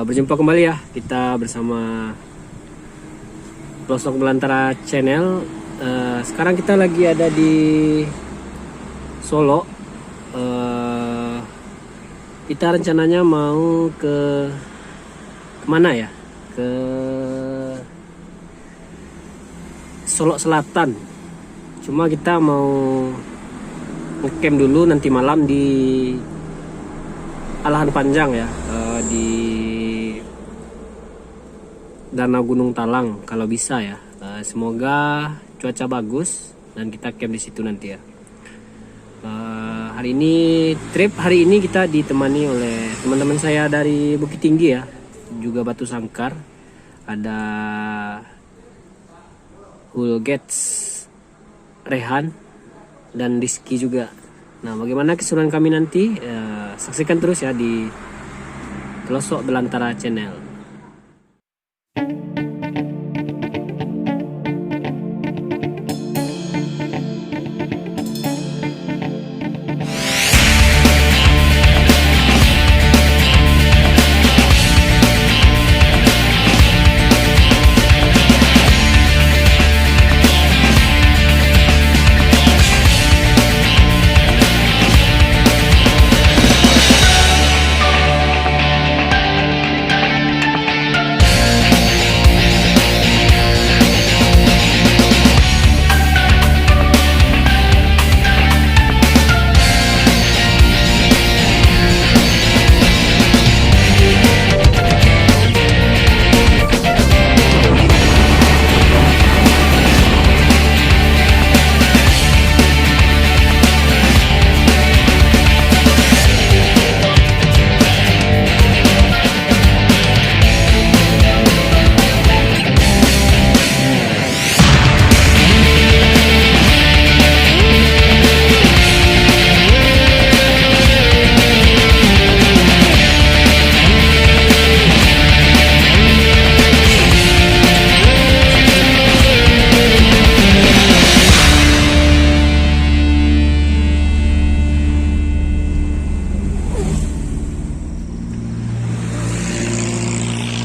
Berjumpa kembali ya, kita bersama Pelosok Belantara Channel. Sekarang kita lagi ada di Solo. Kita rencananya mau ke mana ya? Ke Solo Selatan. Cuma kita mau ngecamp dulu nanti malam di Alahan Panjang ya, di Danau Gunung Talang kalau bisa ya. Semoga cuaca bagus dan kita camp di situ nanti ya. Trip hari ini kita ditemani oleh teman-teman saya dari Bukit Tinggi ya, juga Batu Sangkar. Ada Hulgets, Rehan, dan Rizky juga. Nah, bagaimana keseruan kami nanti? Saksikan terus ya di Pelosok Belantara Channel.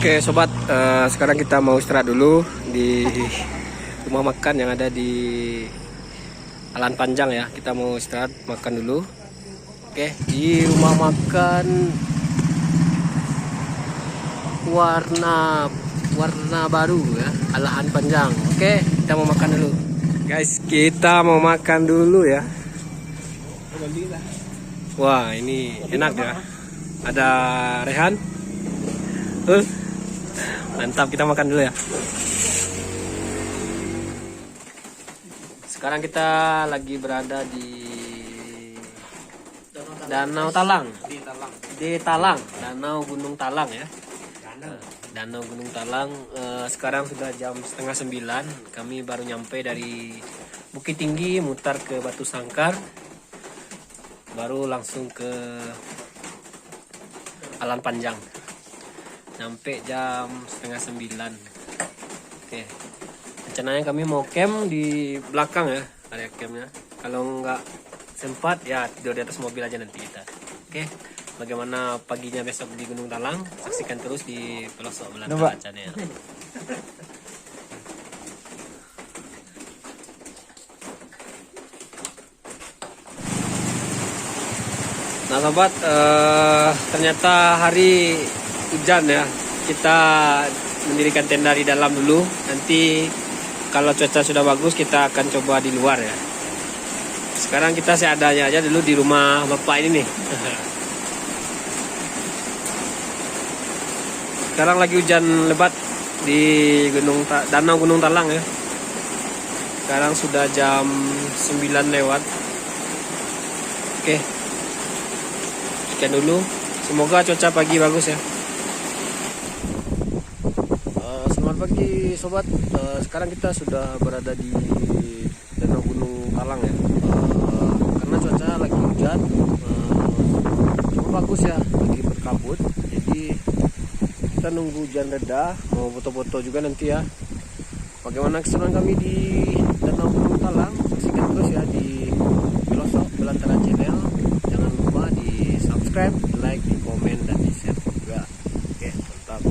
Oke sobat, sekarang kita mau istirahat dulu di rumah makan yang ada di Alahan Panjang ya. Kita mau istirahat makan dulu. Oke, di rumah makan warna baru ya, Alahan Panjang. Oke, kita mau makan dulu. Guys, kita mau makan dulu ya. Wah, ini enak ya. Ada Rehan. Mantap, kita makan dulu ya. Sekarang kita lagi berada di Danau Talang. Di Talang, Danau Gunung Talang ya. Danau Gunung Talang. Sekarang sudah jam 8:30. Kami baru nyampe dari Bukit Tinggi, mutar ke Batu Sangkar, baru langsung ke Alahan Panjang. Sampai jam 8:30. Oke, rencananya kami mau camp di belakang ya, area campnya. Kalau nggak sempat ya tidur di atas mobil aja nanti kita. Oke, bagaimana paginya besok di Gunung Talang? Saksikan terus di Pelosok Belantara Channel. Nah sobat, ternyata hari hujan ya, kita mendirikan tenda di dalam dulu. Nanti kalau cuaca sudah bagus kita akan coba di luar ya. Sekarang kita seadanya aja dulu di rumah bapak ini nih. Sekarang lagi hujan lebat di Danau Gunung Talang ya. Sekarang sudah jam 9 lewat. Oke, sekian dulu. Semoga cuaca pagi bagus ya. Selamat pagi sobat. Sekarang kita sudah berada di Danau Gunung Talang ya. Karena cuaca lagi hujan, cukup bagus ya, lagi berkabut. Jadi kita nunggu hujan reda, mau foto-foto juga nanti ya. Bagaimana keseruan kami di Danau Gunung Talang? Saksikan terus ya di Pelosok Belantara Channel. Jangan lupa di subscribe, di like, di komen, dan di share juga. Oke, mantap.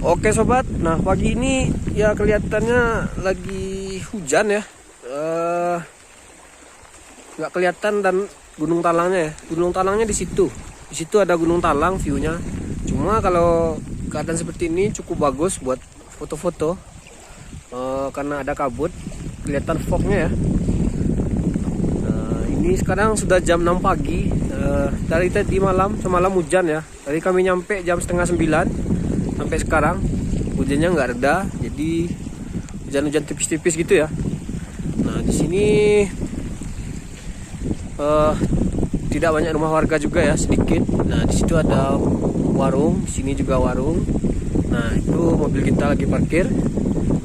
Oke sobat, nah pagi ini ya kelihatannya lagi hujan ya, nggak kelihatan dan Gunung Talangnya ya. Gunung Talangnya di situ ada Gunung Talang viewnya. Cuma kalau keadaan seperti ini cukup bagus buat foto-foto, karena ada kabut, kelihatan fognya ya. Ini sekarang sudah jam 6 pagi, dari tadi semalam hujan ya. Tadi kami nyampe jam setengah 9. Sampai sekarang hujannya nggak reda, jadi hujan-hujan tipis-tipis gitu ya. Nah di sini tidak banyak rumah warga juga ya, sedikit. Nah di situ ada warung, di sini juga warung. Nah itu mobil kita lagi parkir.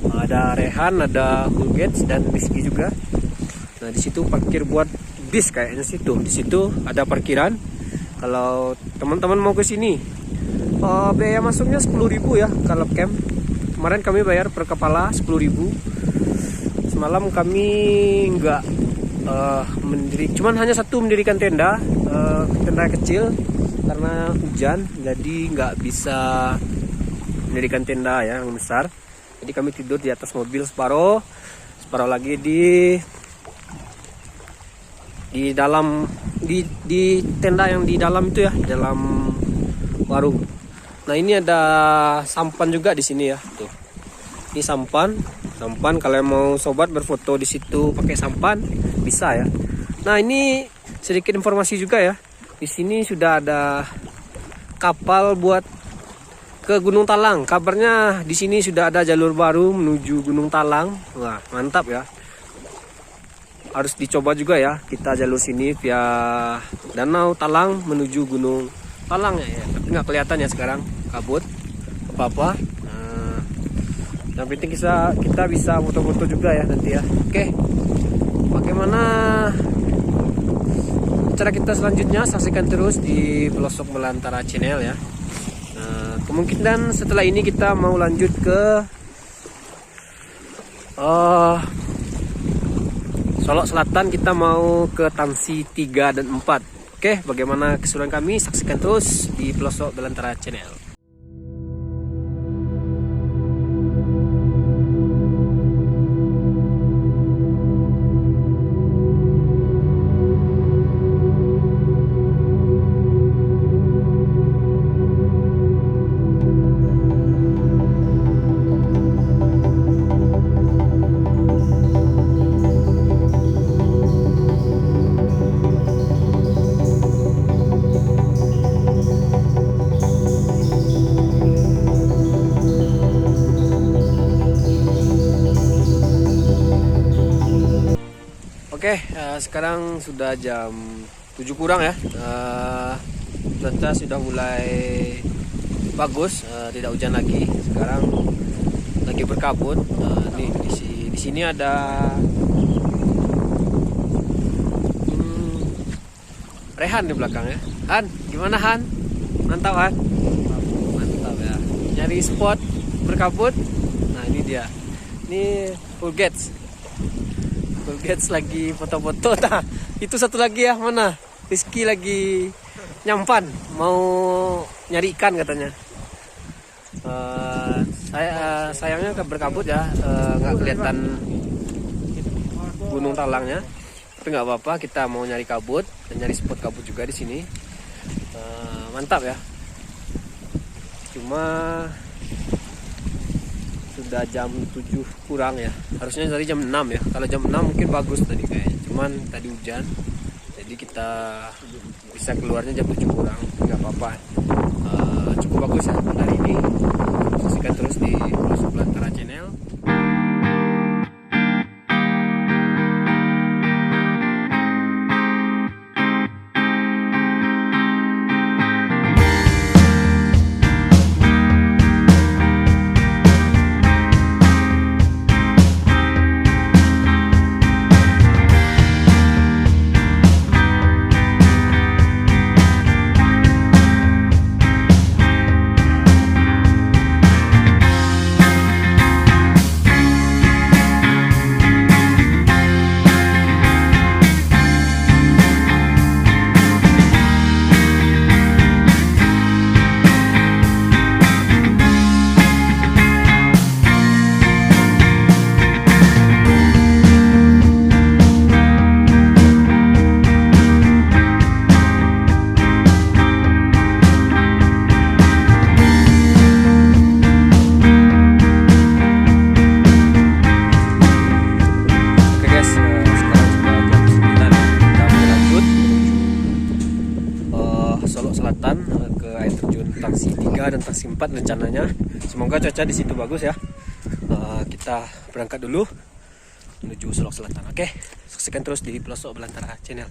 Ada Rehan, ada Hulgets dan Rizky juga. Nah di situ parkir buat bis kayaknya situ. Di situ ada parkiran. Kalau teman-teman mau ke sini, biaya masuknya 10.000 ya kalau camp. Kemarin kami bayar per kepala 10.000. Semalam kami nggak cuman hanya satu mendirikan tenda, tenda kecil karena hujan, jadi nggak bisa mendirikan tenda ya yang besar. Jadi kami tidur di atas mobil separuh lagi di dalam di tenda yang di dalam itu ya, di dalam warung. Nah ini ada sampan juga di sini ya. Tuh. Ini sampan kalau mau sobat berfoto di situ pakai sampan bisa ya. Nah ini sedikit informasi juga ya. Di sini sudah ada kapal buat ke Gunung Talang. Kabarnya di sini sudah ada jalur baru menuju Gunung Talang. Wah mantap ya. Harus dicoba juga ya kita jalur sini via Danau Talang menuju Gunung Talang ya. Tapi nggak kelihatan ya sekarang, kabut apa-apa. Nah, yang penting kita bisa foto-foto juga ya nanti ya. Oke, bagaimana cara kita selanjutnya, saksikan terus di Pelosok Belantara Channel ya. Nah, kemungkinan setelah ini kita mau lanjut ke Solok Selatan, kita mau ke Tamsi 3 dan 4. Oke, bagaimana keseruan kami, saksikan terus di Pelosok Belantara Channel. Oke, sekarang sudah jam 7 kurang ya. Cuaca sudah mulai bagus, tidak hujan lagi. Sekarang lagi berkabut. Nih di sini ada Rehan di belakang ya. Han, gimana Han? Mantap Han? Mantap ya. Nyari spot berkabut. Nah ini dia. Ini Full Gates. Full Gates lagi foto-foto. Nah, itu satu lagi ya, mana? Rizky lagi nyampan, mau nyari ikan katanya. Sayangnya berkabut ya, nggak kelihatan gunung talangnya. Tapi nggak apa-apa, kita mau nyari kabut dan nyari spot kabut juga di sini. Mantap ya. Cuma sudah jam 7 kurang ya. Harusnya tadi jam 6 ya. Kalau jam 6 mungkin bagus tadi kayaknya. Cuman tadi hujan. Jadi kita bisa keluarnya jam 7 kurang. Nggak apa-apa. Cukup bagus ya hari ini. Saksikan terus di Pelosok Belantara Channel. Solok Selatan ke air terjun Taksi 3 dan Taksi 4 rencananya. Semoga cuaca di situ bagus ya. Kita berangkat dulu menuju Solok Selatan. Oke, saksikan terus di Pelosok Belantara Channel.